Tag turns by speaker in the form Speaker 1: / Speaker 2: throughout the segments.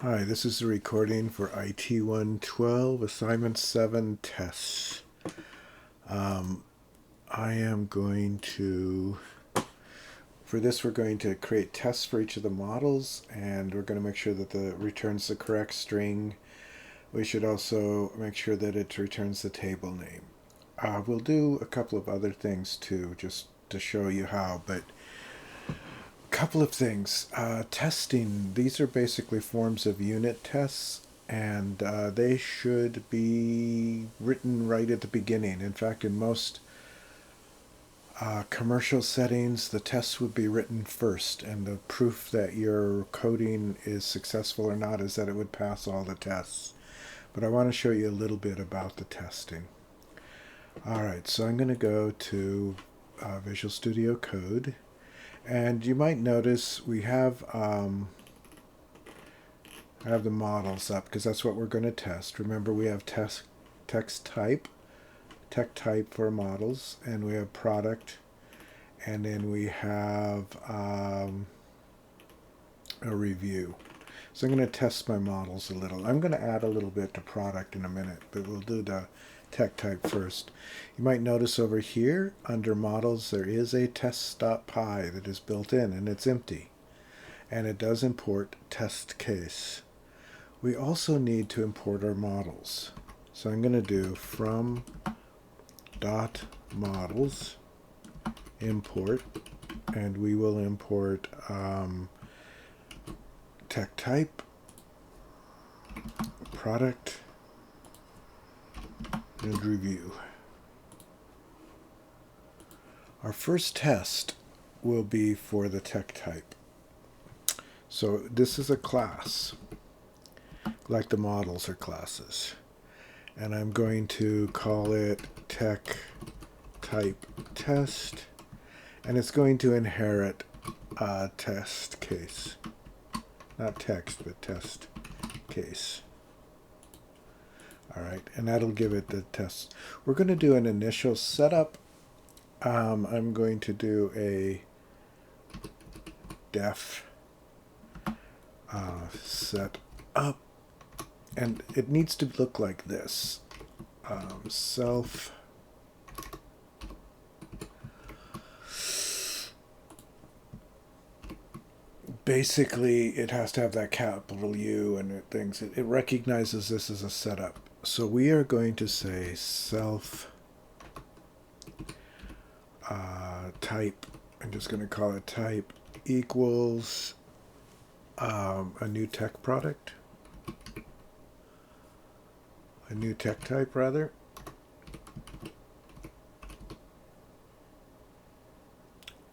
Speaker 1: Hi, this is the recording for IT 112, Assignment 7 tests. I am going to, for this we're going to create tests for each of the models, and we're going to make sure that it returns the correct string. We should also make sure that it returns the table name. We'll do a couple of other things too, just to show you how, but couple of things. Testing, these are basically forms of unit tests, and they should be written right at the beginning. In fact, in most commercial settings, the tests would be written first, and the proof that your coding is successful or not is that it would pass all the tests. But I want to show you a little bit about the testing. Alright, so I'm going to go to Visual Studio Code. And you might notice we have the models up because that's what we're going to test. Remember, we have text type, tech type for models, and we have product, and then we have a review. So I'm going to test my models a little. I'm going to add a little bit to product in a minute, but we'll do the tech type first. You might notice over here under models there is a test.py that is built in, and it's empty, and it does import test case. We also need to import our models, so I'm going to do from dot models import, and we will import tech type, product, and review. Our first test will be for the tech type. So this is a class, like the models are classes. And I'm going to call it tech type test, and it's going to inherit a test case. Not text, but test case. Alright, and that'll give it the test. We're going to do an initial setup. I'm going to do a def set up, and it needs to look like this. Self basically it has to have that capital U and things. It recognizes this as a setup. So we are going to say self type. I'm just going to call it type equals a new tech product. A new tech type, rather.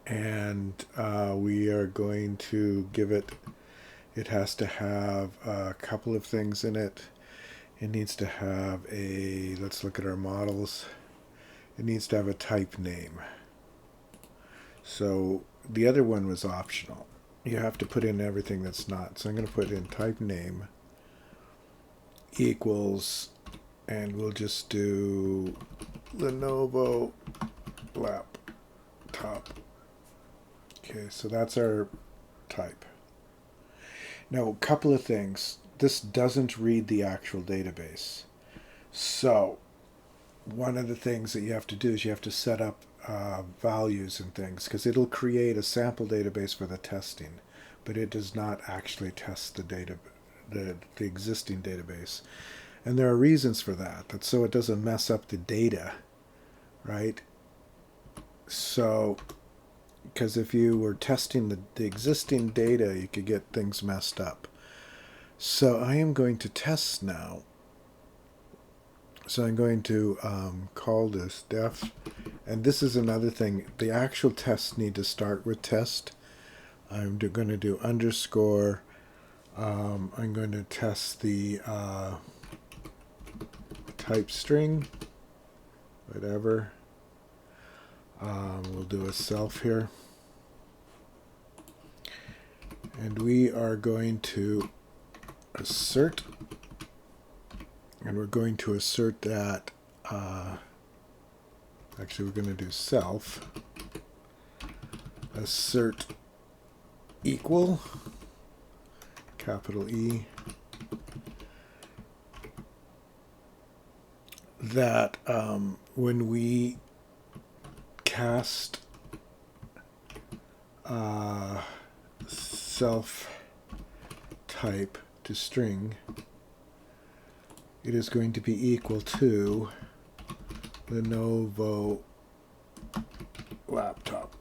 Speaker 1: And we are going to give it, it has to have a couple of things in it. It needs to have a, let's look at our models. It needs to have a type name. So the other one was optional. You have to put in everything that's not. So I'm going to put in type name equals, and we'll just do Lenovo laptop. Okay, so that's our type. Now, a couple of things. This doesn't read the actual database. So one of the things that you have to do is you have to set up values and things, because it'll create a sample database for the testing, but it does not actually test the data, the existing database. And there are reasons for that. That's so it doesn't mess up the data, right? So, because if you were testing the existing data, you could get things messed up. So I am going to test now. So I'm going to call this def, and this is another thing. The actual tests need to start with test. I'm going to do underscore. I'm going to test the type string, whatever. We'll do a self here. And we are going to assert. And we're going to assert that, actually we're going to do self, assert equal, capital E, that when we cast self type to string, it is going to be equal to Lenovo laptop.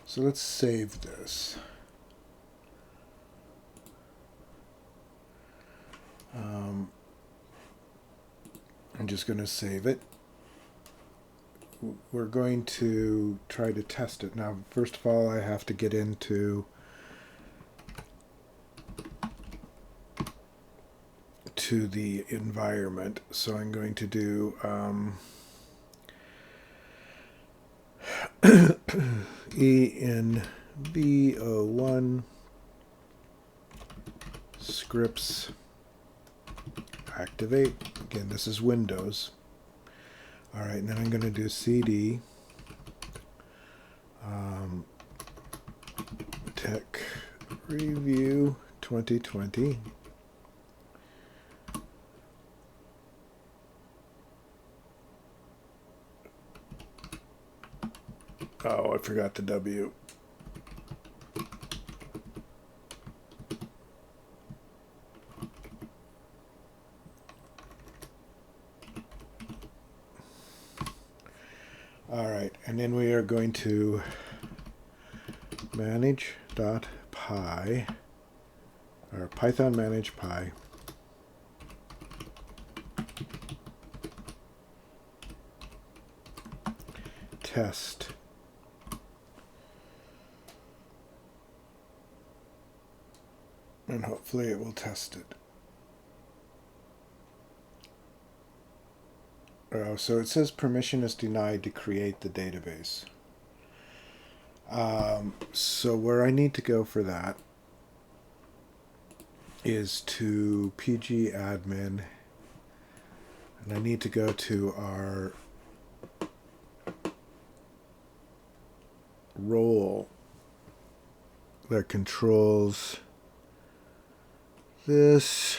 Speaker 1: So let's save this. I'm just going to save it. We're going to try to test it. Now, first of all, I have to get into the environment. So I'm going to do env01 scripts activate. Again, this is Windows. All right, and then I'm going to do cd tech review 2020. Oh, I forgot the W. All right, and then we are going to manage.py, or Python manage py, test. And hopefully it will test it. So it says permission is denied to create the database. So where I need to go for that is to pg admin, and I need to go to our role that controls this.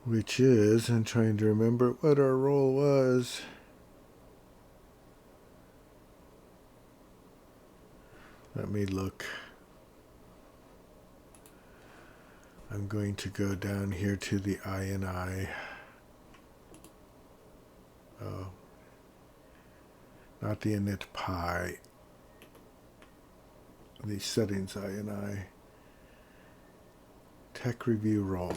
Speaker 1: Which is, I'm trying to remember what our role was. Let me look. I'm going to go down here to the INI. Oh, not the init py. The settings INI. Tech review role.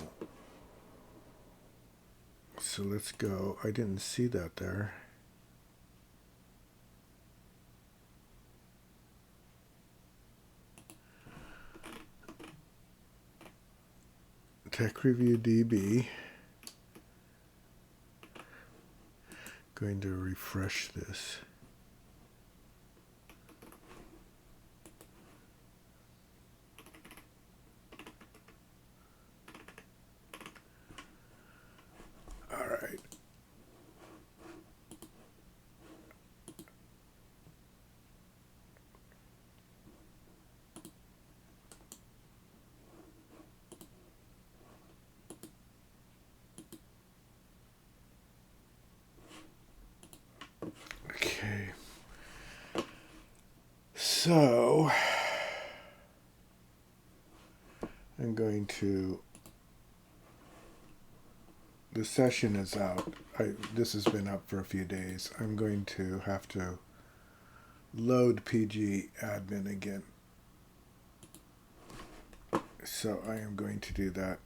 Speaker 1: So let's go. I didn't see that there. Tech review DB. Going to refresh this. All right. Okay. So I'm going to, the session is out. This has been up for a few days. I'm going to have to load PG admin again. So I am going to do that.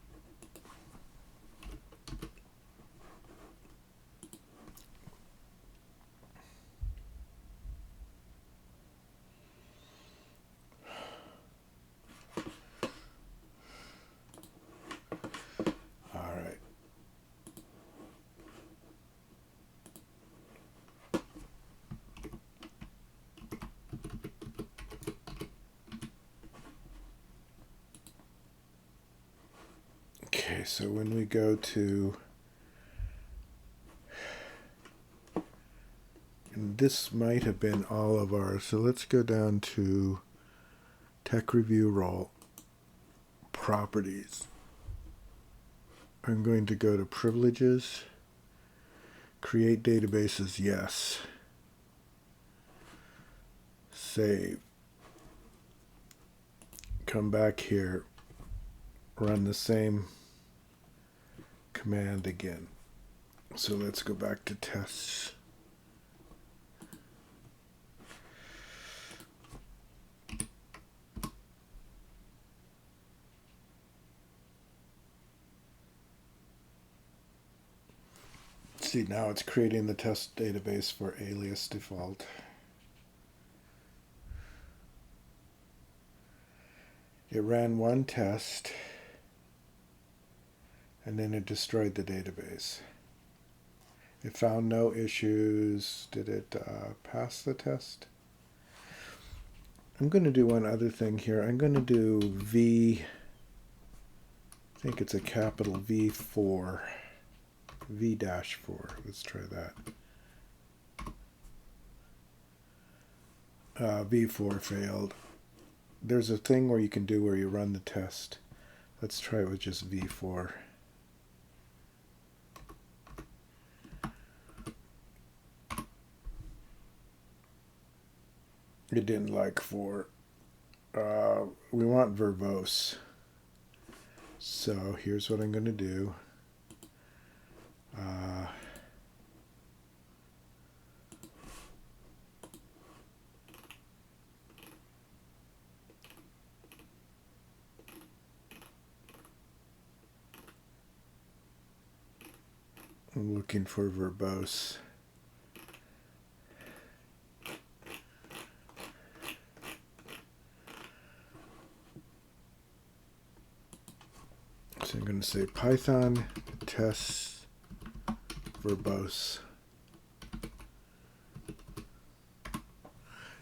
Speaker 1: All right. Okay, so when we go to, and this might have been all of ours, so let's go down to tech review role. properties. I'm going to go to privileges, create databases, yes. Save. Come back here, run the same command again. So let's go back to tests. See, now it's creating the test database for alias default. It ran one test, and then it destroyed the database. It found no issues. Did it pass the test? I'm going to do one other thing here. I'm going to do V, I think it's a capital V4. V-4. Let's try that. V4 failed. There's a thing where you can do where you run the test. Let's try it with just V4. It didn't like 4. We want verbose. So here's what I'm going to do. I'm looking for verbose. So I'm going to say Python tests verbose.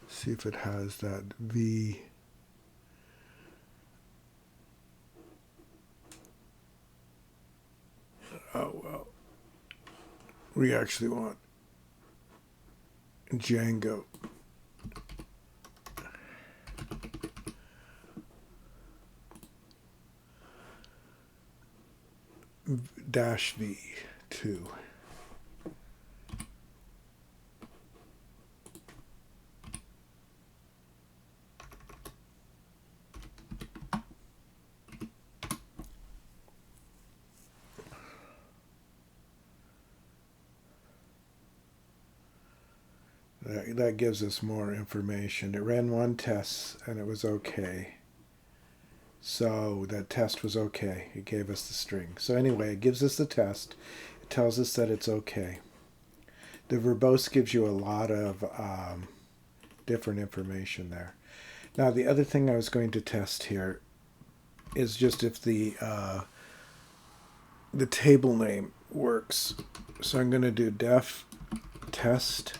Speaker 1: See if it has that V. Oh, well. We actually want Django. -V2. That gives us more information. It ran one test and it was okay. So that test was okay. It gave us the string. So anyway, it gives us the test. It tells us that it's okay. The verbose gives you a lot of different information there. Now the other thing I was going to test here is just if the table name works. So I'm going to do def test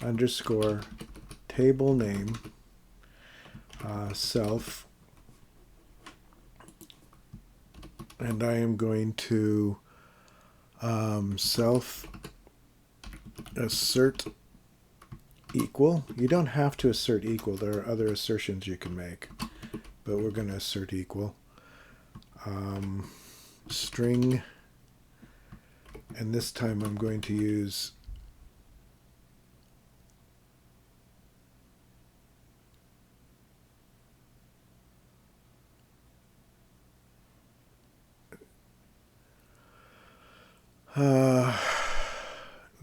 Speaker 1: underscore table name self, and I am going to self assert equal. You don't have to assert equal. There are other assertions you can make, but we're going to assert equal. String, and this time I'm going to use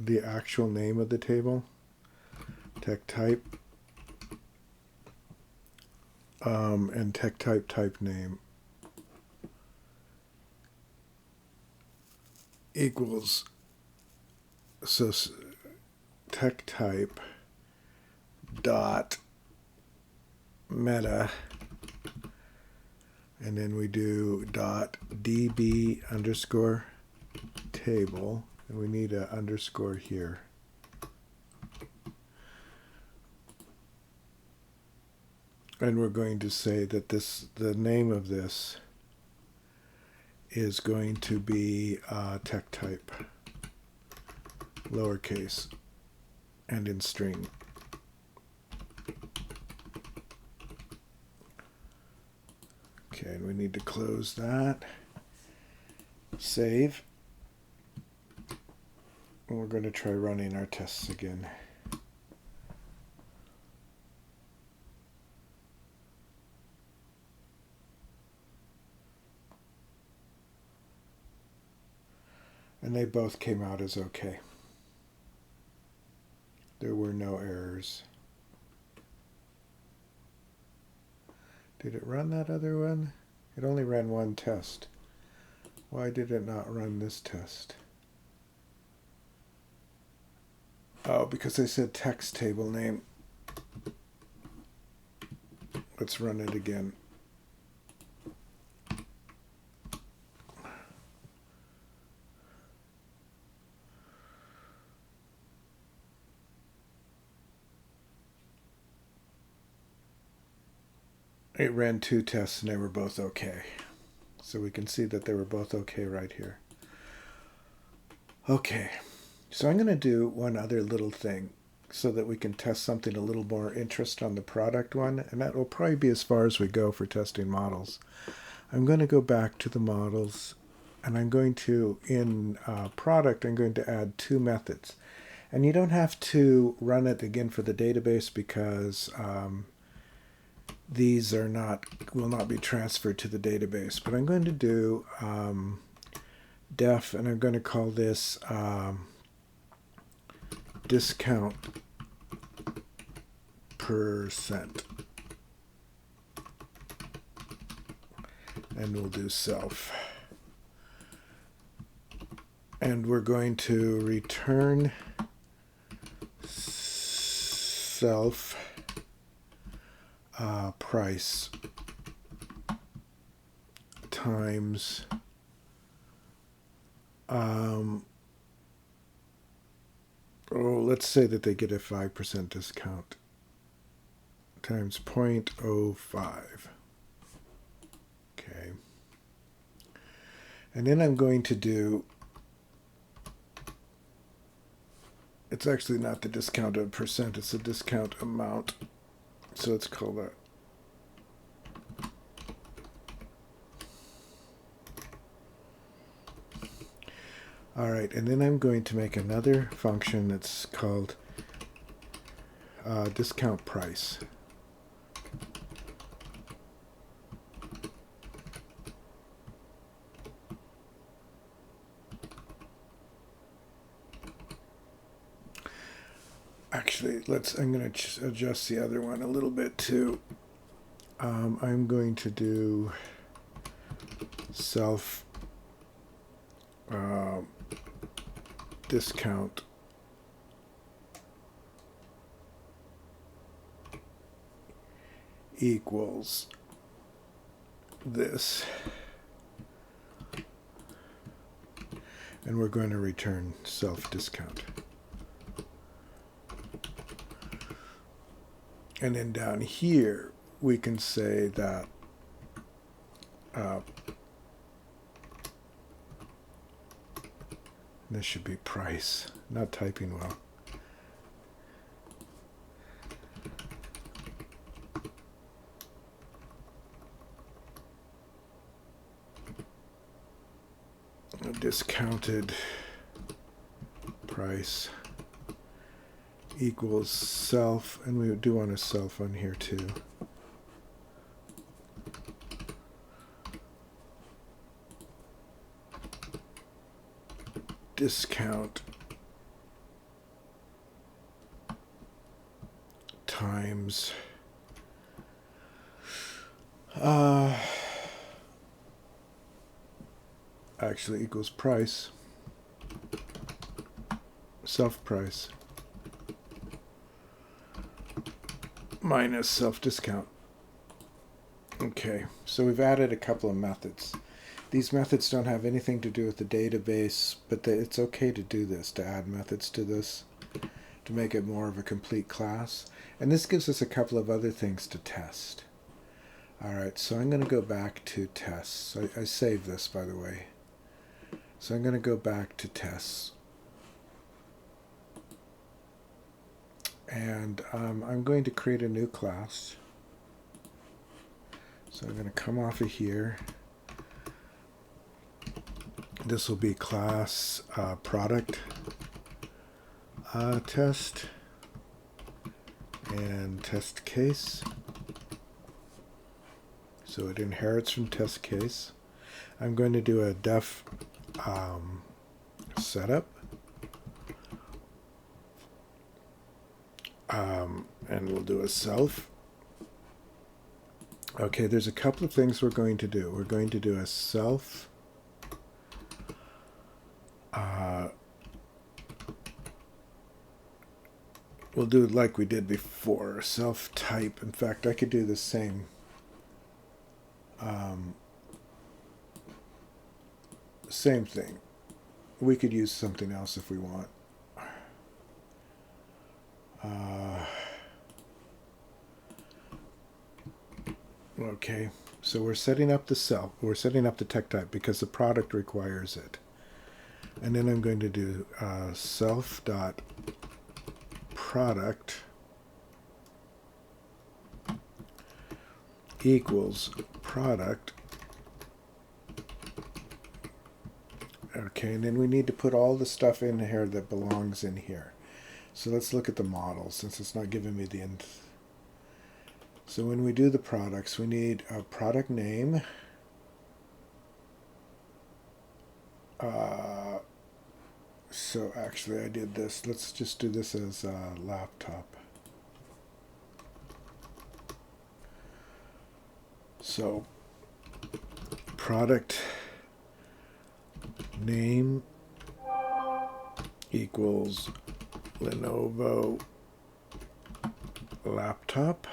Speaker 1: the actual name of the table, tech type, and tech type name equals, so tech type dot meta, and then we do dot db underscore table, and we need an underscore here. And we're going to say that the name of this is going to be tech type, lowercase, and in string. Okay, and we need to close that. Save. And we're going to try running our tests again. And they both came out as okay. There were no errors. Did it run that other one? It only ran one test. Why did it not run this test? Oh, because I said text table name. Let's run it again. It ran two tests and they were both okay. So we can see that they were both okay right here. Okay, so I'm going to do one other little thing so that we can test something a little more interest on the product one, and that will probably be as far as we go for testing models. I'm going to go back to the models, and I'm going to, in product, I'm going to add two methods. And you don't have to run it again for the database because these are will not be transferred to the database. But I'm going to do def, and I'm going to call this discount percent. And we'll do self. And we're going to return self price times let's say that they get a 5% discount times 0.05. Okay. And then I'm going to do, it's actually not the discounted percent, it's the discount amount. So let's call that all right, and then I'm going to make another function that's called discount price. Actually, I'm going to adjust the other one a little bit too. I'm going to do self discount equals this, and we're going to return self discount. And then down here we can say that this should be price. Not typing well. A discounted price equals self, and we do want a self on here too. Discount times actually equals price, self price minus self discount. Okay, so we've added a couple of methods. These methods don't have anything to do with the database, but it's okay to do this, to add methods to this, to make it more of a complete class. And this gives us a couple of other things to test. All right, so I'm going to go back to tests. I saved this, by the way. So I'm going to go back to tests. And I'm going to create a new class. So I'm going to come off of here. This will be class product test and test case. So it inherits from test case. I'm going to do a def setup. And we'll do a self. Okay, there's a couple of things we're going to do. We're going to do a self. We'll do it like we did before, self type. In fact, I could do the same. Same thing. We could use something else if we want. Okay, so we're setting up the self. We're setting up the tech type because the product requires it. And then I'm going to do self.product equals product. Okay, and then we need to put all the stuff in here that belongs in here. So let's look at the model since it's not giving me the end. So when we do the products, we need a product name. So actually I did this. Let's just do this as a laptop. So product name equals Lenovo laptop.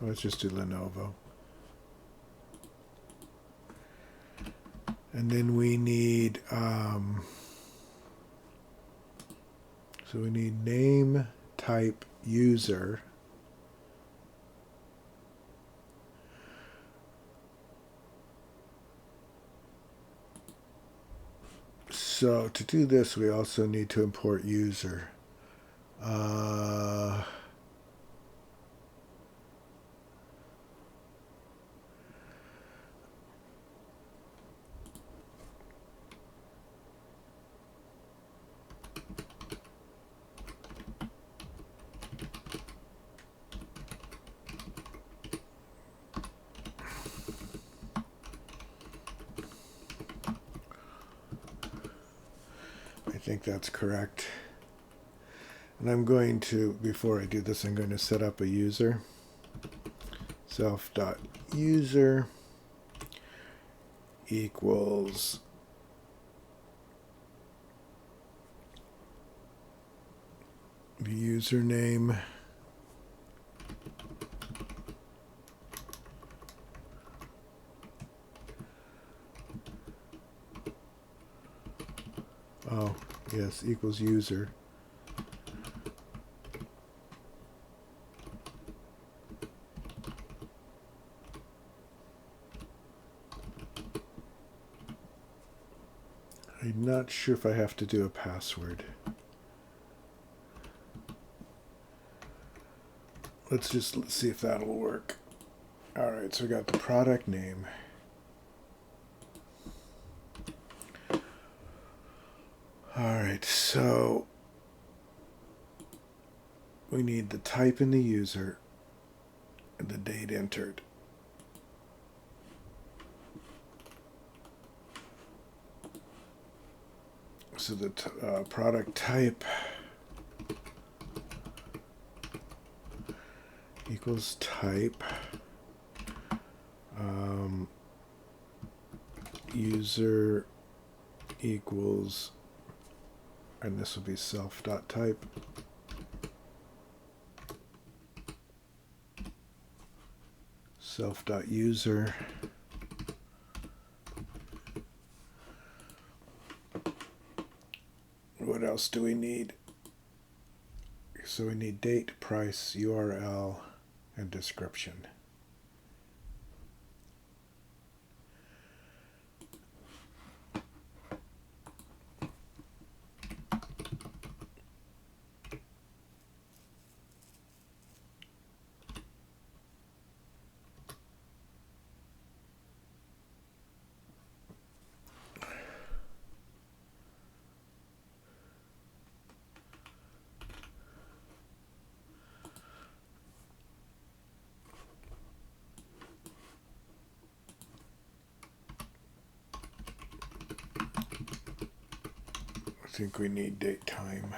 Speaker 1: Let's just do Lenovo. And then we need, so we need name type user. So to do this, we also need to import user. I think that's correct. And I'm going to, before I do this, I'm going to set up a user. Self.user equals username yes, equals user. I'm not sure if I have to do a password. Let's just see if that'll work. Alright, so we got the product name. Alright, so we need the type in the user and the date entered. So the product type equals type user equals, and this will be self.type. Self.user what else do we need? So we need date, price, URL, and description. think we need date time.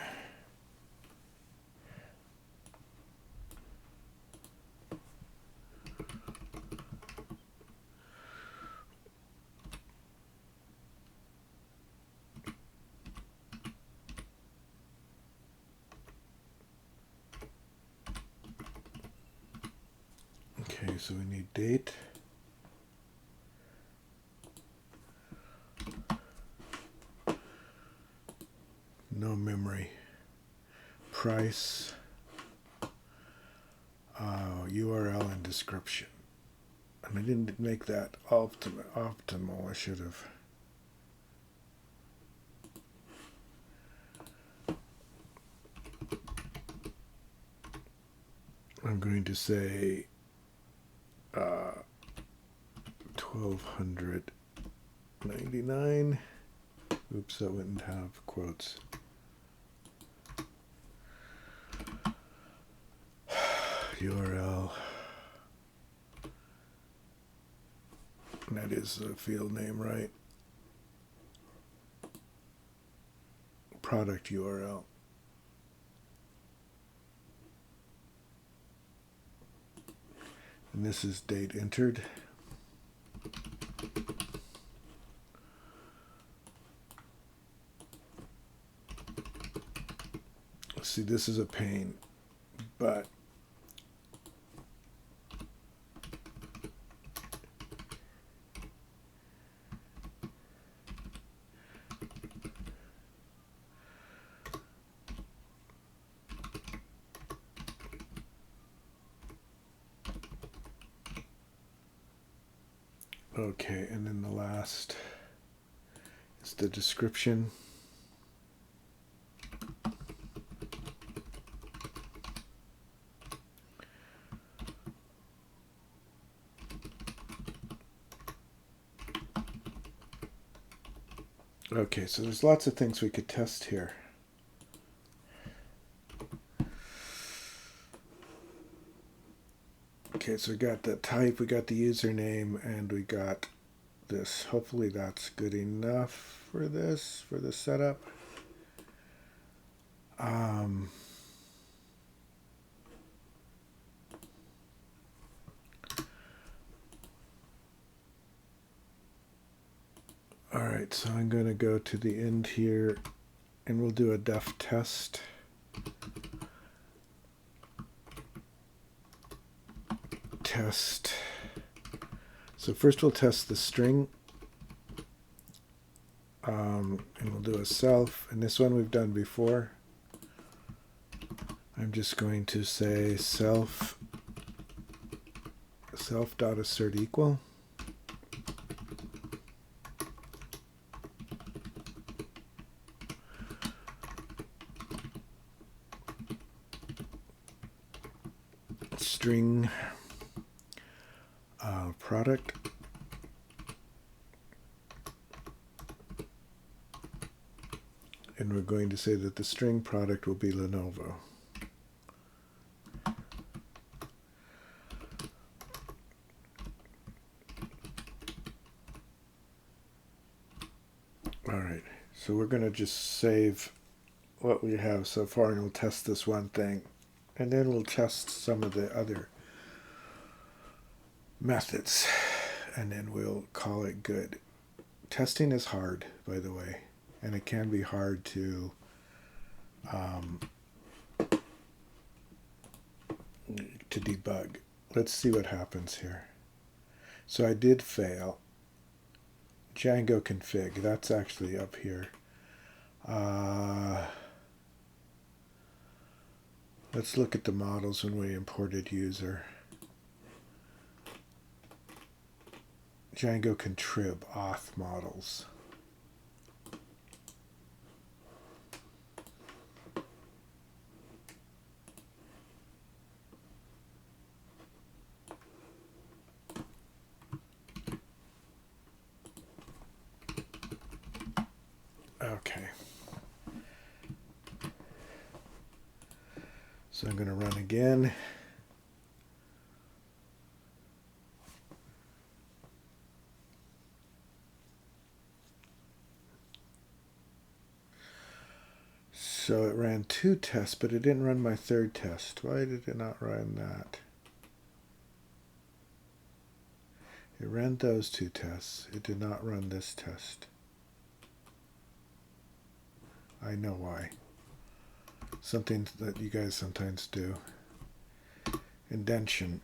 Speaker 1: Okay, so we need date. No memory. Price. URL and description. And I didn't make that optimal. I should have. I'm going to say 1299. Oops, that wouldn't have quotes. URL. That is the field name, right? Product URL. And this is date entered. See, this is a pain, but okay, and then the last is the description. Okay, so there's lots of things we could test here. Okay, so we got the type, we got the username, and we got this. Hopefully that's good enough for this, for the setup. All right, so I'm going to go to the end here, and we'll do a def test. Test. So first we'll test the string, and we'll do a self, and this one we've done before. I'm just going to say self.assert equal. String product. And we're going to say that the string product will be Lenovo. All right, so we're going to just save what we have so far, and we'll test this one thing, and then we'll test some of the other methods, and then we'll call it good. Testing is hard, by the way, and it can be hard to debug. Let's see what happens here. So I did fail. Django config, that's actually up here. Let's look at the models when we imported user. Django contrib auth models. Okay. So I'm going to run again. So it ran 2 tests, but it didn't run my 3rd test. Why did it not run that? It ran those 2 tests. It did not run this test. I know why. Something that you guys sometimes do. Indentation.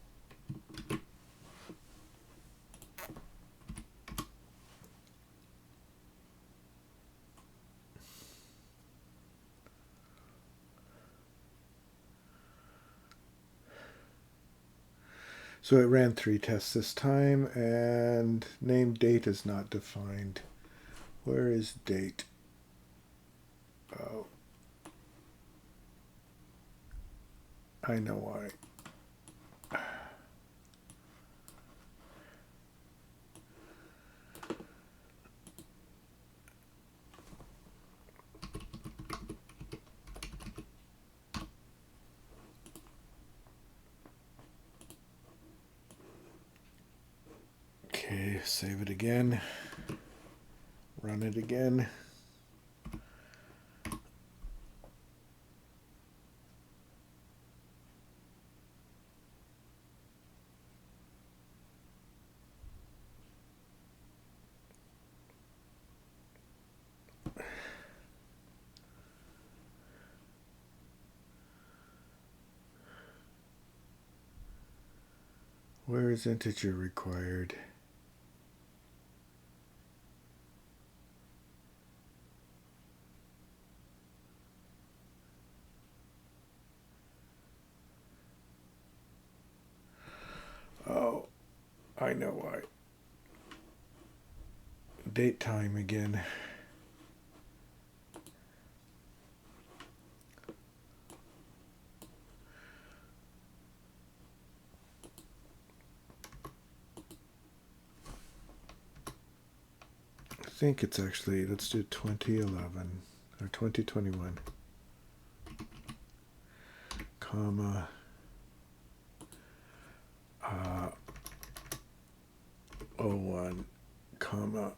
Speaker 1: So it ran 3 tests this time, and name date is not defined. Where is date? Oh. I know why. Okay, save it again. Run it again. Where is integer required? Oh, I know why. Date time again. I think it's actually, let's do 2011 or 2021, comma, 01, comma,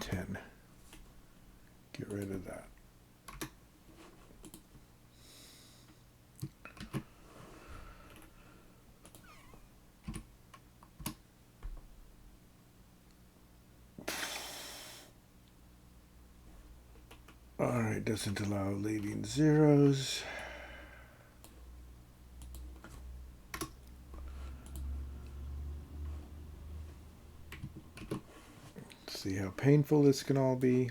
Speaker 1: 10. Get rid of that. Alright, doesn't allow leading zeros. Let's see how painful this can all be.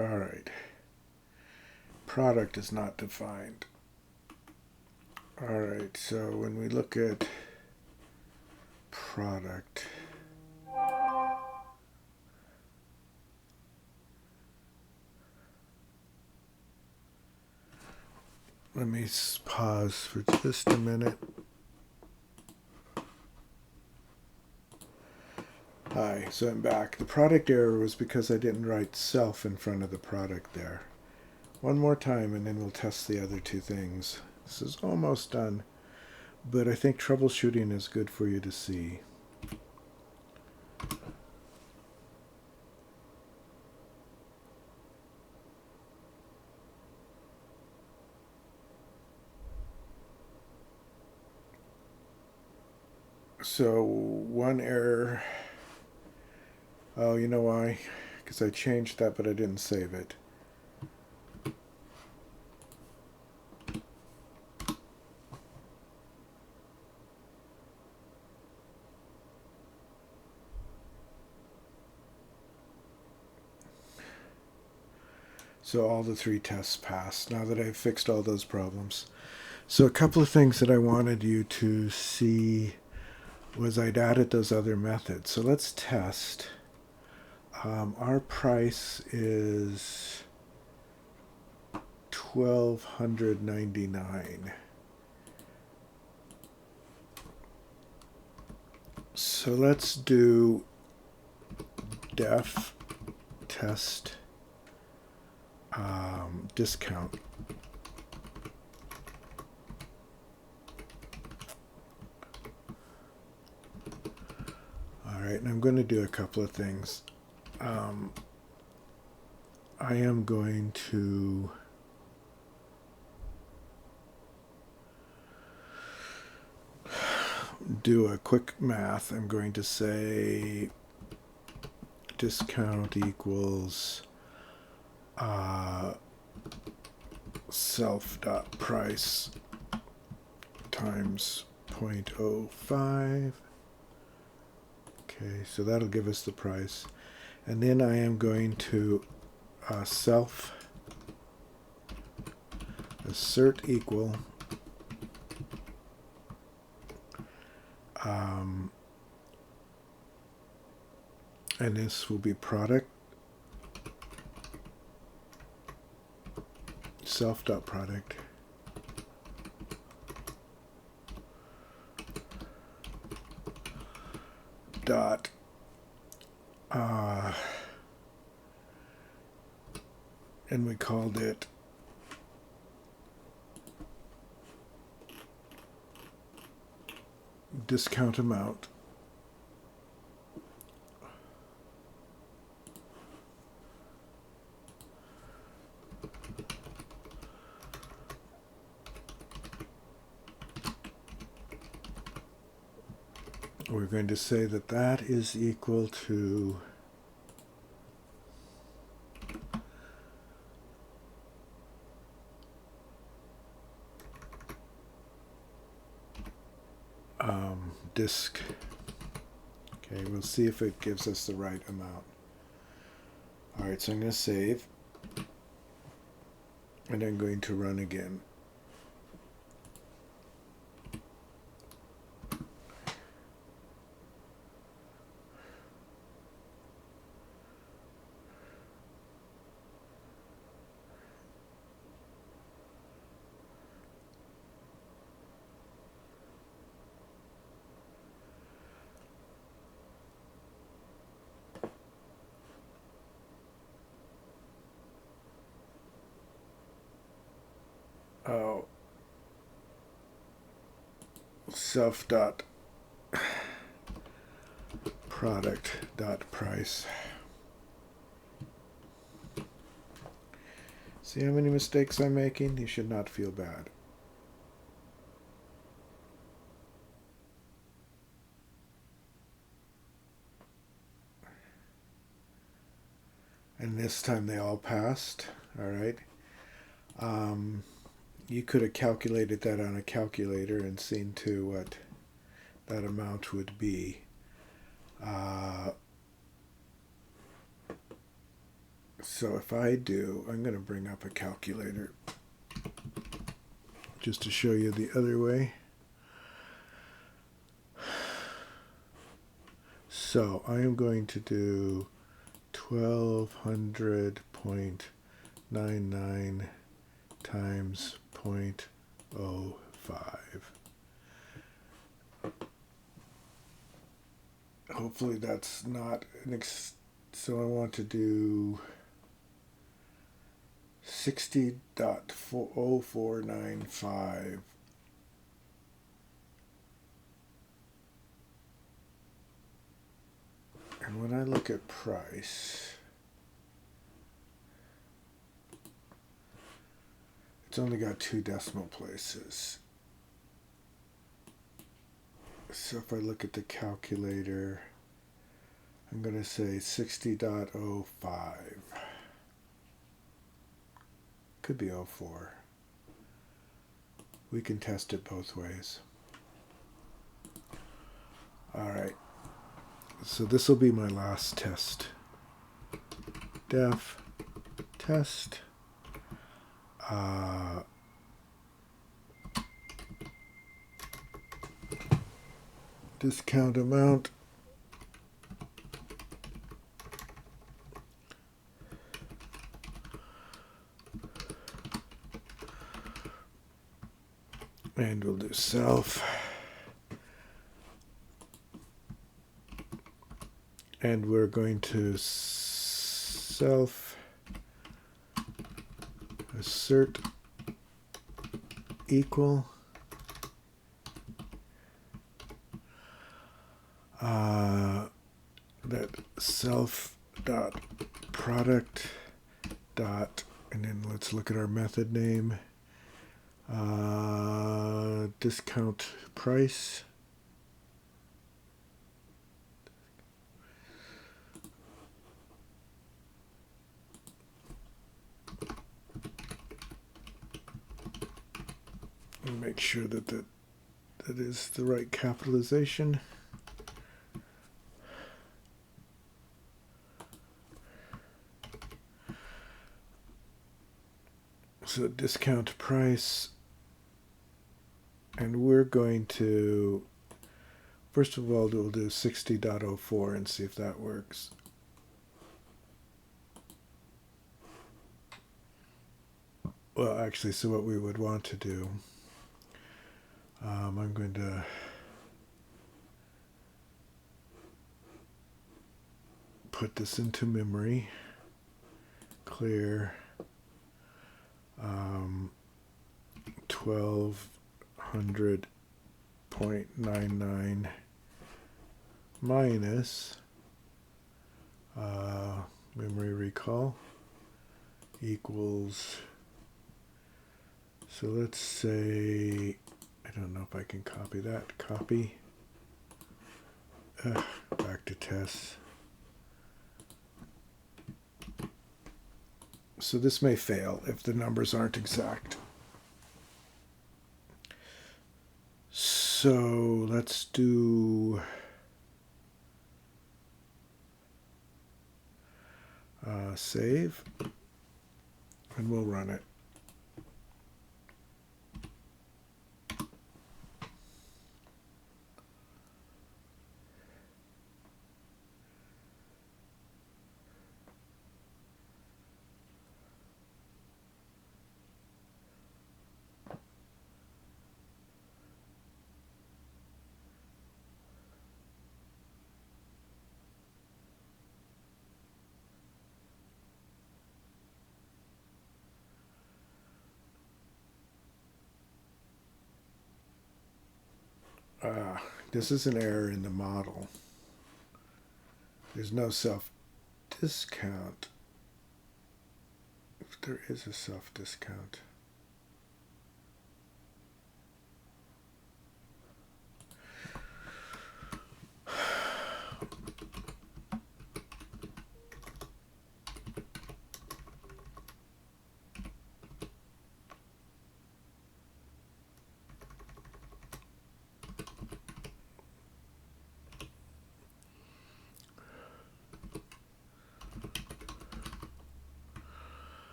Speaker 1: Alright. Product is not defined. Alright, so when we look at product, let me pause for just a minute. Hi, so I'm back. The product error was because I didn't write self in front of the product there. One more time and then we'll test the other 2 things. This is almost done, but I think troubleshooting is good for you to see. So one error. Oh, you know why? Because I changed that, but I didn't save it. So all the 3 tests passed, now that I've fixed all those problems. So a couple of things that I wanted you to see was I'd added those other methods. So let's test. Our price is $1,299. So let's do def test discount. All right, and I'm going to do a couple of things. I am going to do a quick math. I'm going to say discount equals self.price times 0.05. Okay, so that'll give us the price. And then I am going to self assert equal and this will be product self.product dot and we called it discount amount. We're going to say that that is equal to disk. Okay, we'll see if it gives us the right amount. All right, so I'm going to save, and I'm going to run again. Oh, self dot product dot price. See how many mistakes I'm making? You should not feel bad. And this time they all passed. All right. You could have calculated that on a calculator and seen to what that amount would be. So if I do, I'm going to bring up a calculator just to show you the other way. So I am going to do 1200.99 times 0.05. Hopefully that's not an so I want to do 60.0495. And when I look at price, it's only got 2 decimal places. So if I look at the calculator, I'm going to say 60.05. Could be 04. We can test it both ways. All right. So this will be my last test. Def test. Discount amount. And we'll do self. and we're going to self assert equal that self dot product dot, and then let's look at our method name, discount price, and make sure that that is the right capitalization. So discount price, and we're going to, first of all, we'll do 60.04 and see if that works. Well, actually, so what we would want to do, I'm going to put this into memory, clear 1200.99 minus memory recall equals, so let's say, I don't know if I can copy that, copy, back to tests. So this may fail if the numbers aren't exact. So let's do save, and we'll run it. This is an error in the model. There's no self-discount. If there is a self-discount.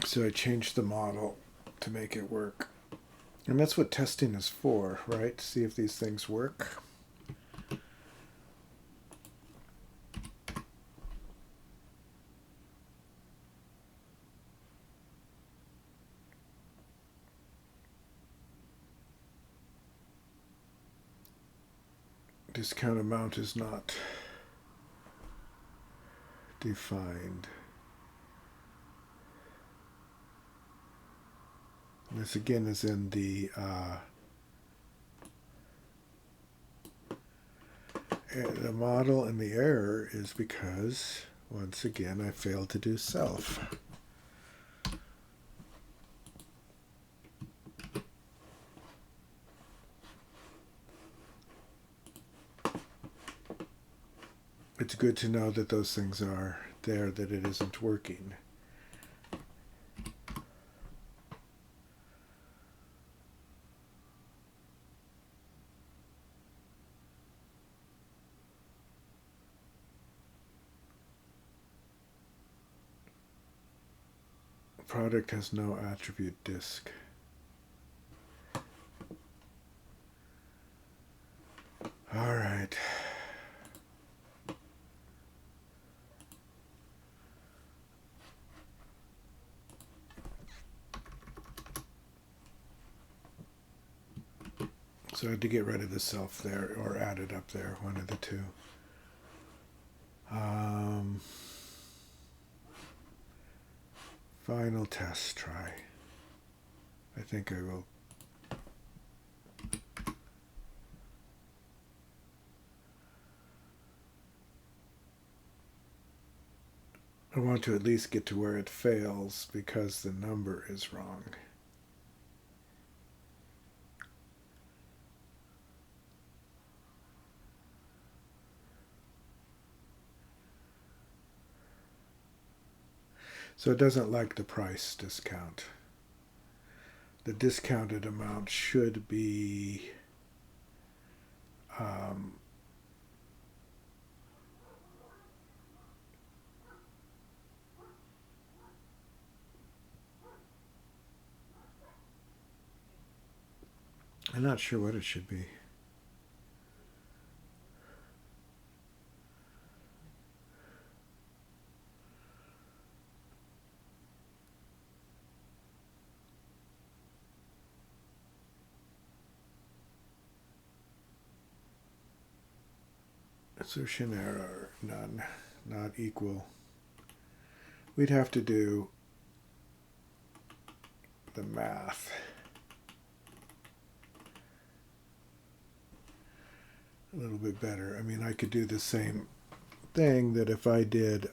Speaker 1: So I changed the model to make it work. And that's what testing is for, right? See if these things work. Discount amount is not defined. This again is in the model, and the error is because, once again, I failed to do self. It's good to know that those things are there, that it isn't working. Product has no attribute disk. All right. So I had to get rid of the self there, or add it up there, one of the two. Final test try. I think I will. I want to at least get to where it fails because the number is wrong. So it doesn't like the price discount. The discounted amount should be I'm not sure what it should be. Assertion error, none, not equal. We'd have to do the math. A little bit better. I mean, I could do the same thing that if I did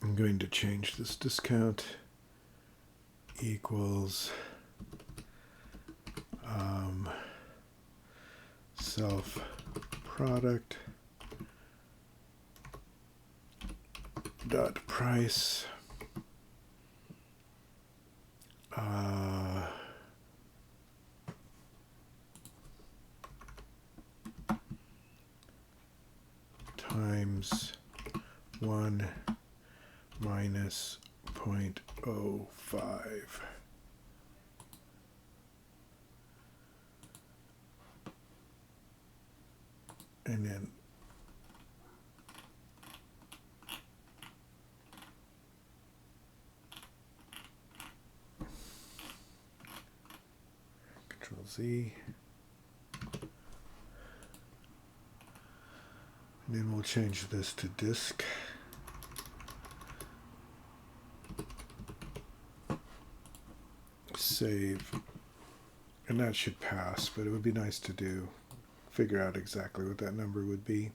Speaker 1: I'm going to change this discount equals self product dot price times 1 minus 0.05. And then Control Z. And then we'll change this to disk. Save. And that should pass, but it would be nice to figure out exactly what that number would be.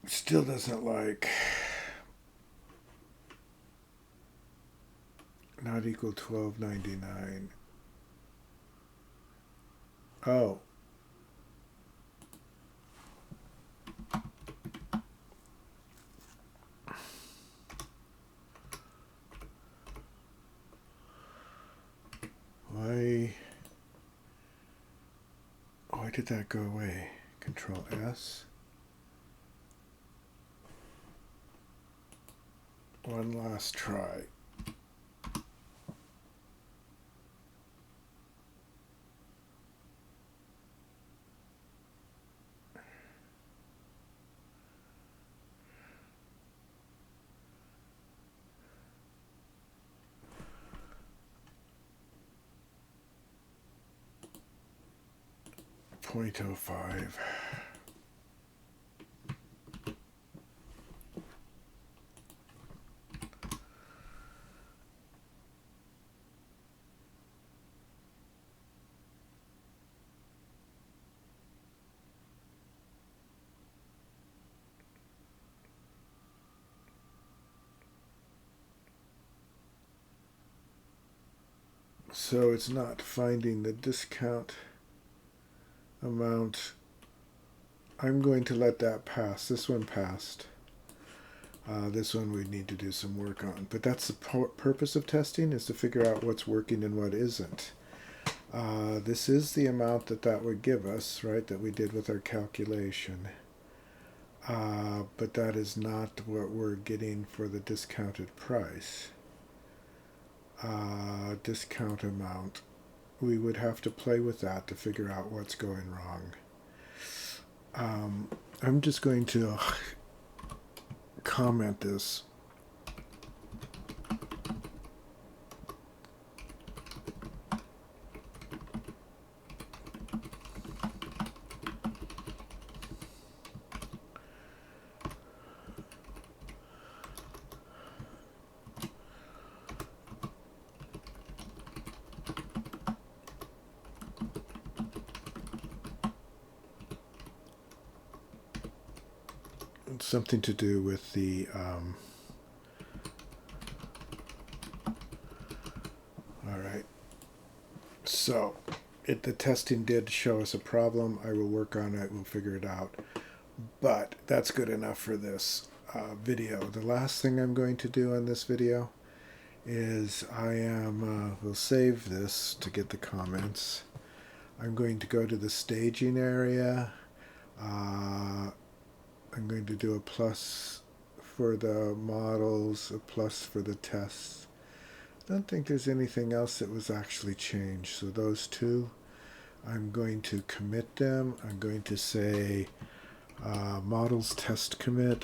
Speaker 1: Still doesn't like not equal 12.99. Oh. Why did that go away? Control S. One last try. .05. So it's not finding the discount amount. I'm going to let that pass. This one passed. This one we need to do some work on. But that's the purpose of testing, is to figure out what's working and what isn't. This is the amount that would give us, right, that we did with our calculation. But that is not what we're getting for the discounted price. Discount amount. We would have to play with that to figure out what's going wrong. I'm just going to comment this. It's something to do with the all right. So the testing did show us a problem. I will work on it. We'll figure it out. But that's good enough for this video. The last thing I'm going to do on this video is we'll save this to get the comments. I'm going to go to the staging area. I'm going to do a plus for the models, a plus for the tests. I don't think there's anything else that was actually changed. So those two, I'm going to commit them. I'm going to say models test commit.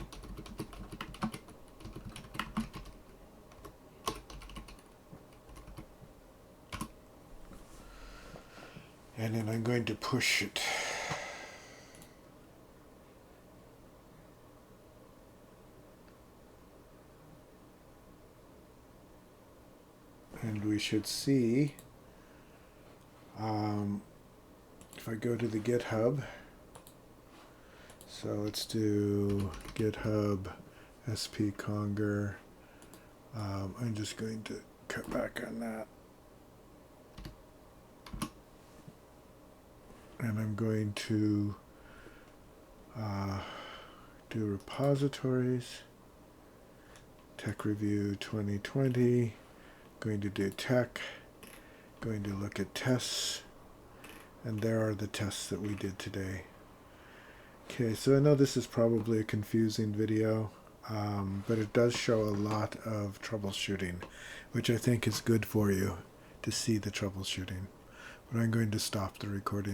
Speaker 1: And then I'm going to push it. And we should see, if I go to the GitHub, so let's do GitHub SP Conger. I'm just going to cut back on that. And I'm going to do repositories, tech review 2020. Going to do tech, going to look at tests, and there are the tests that we did today. Okay, so I know this is probably a confusing video, but it does show a lot of troubleshooting, which I think is good for you to see the troubleshooting. But I'm going to stop the recording.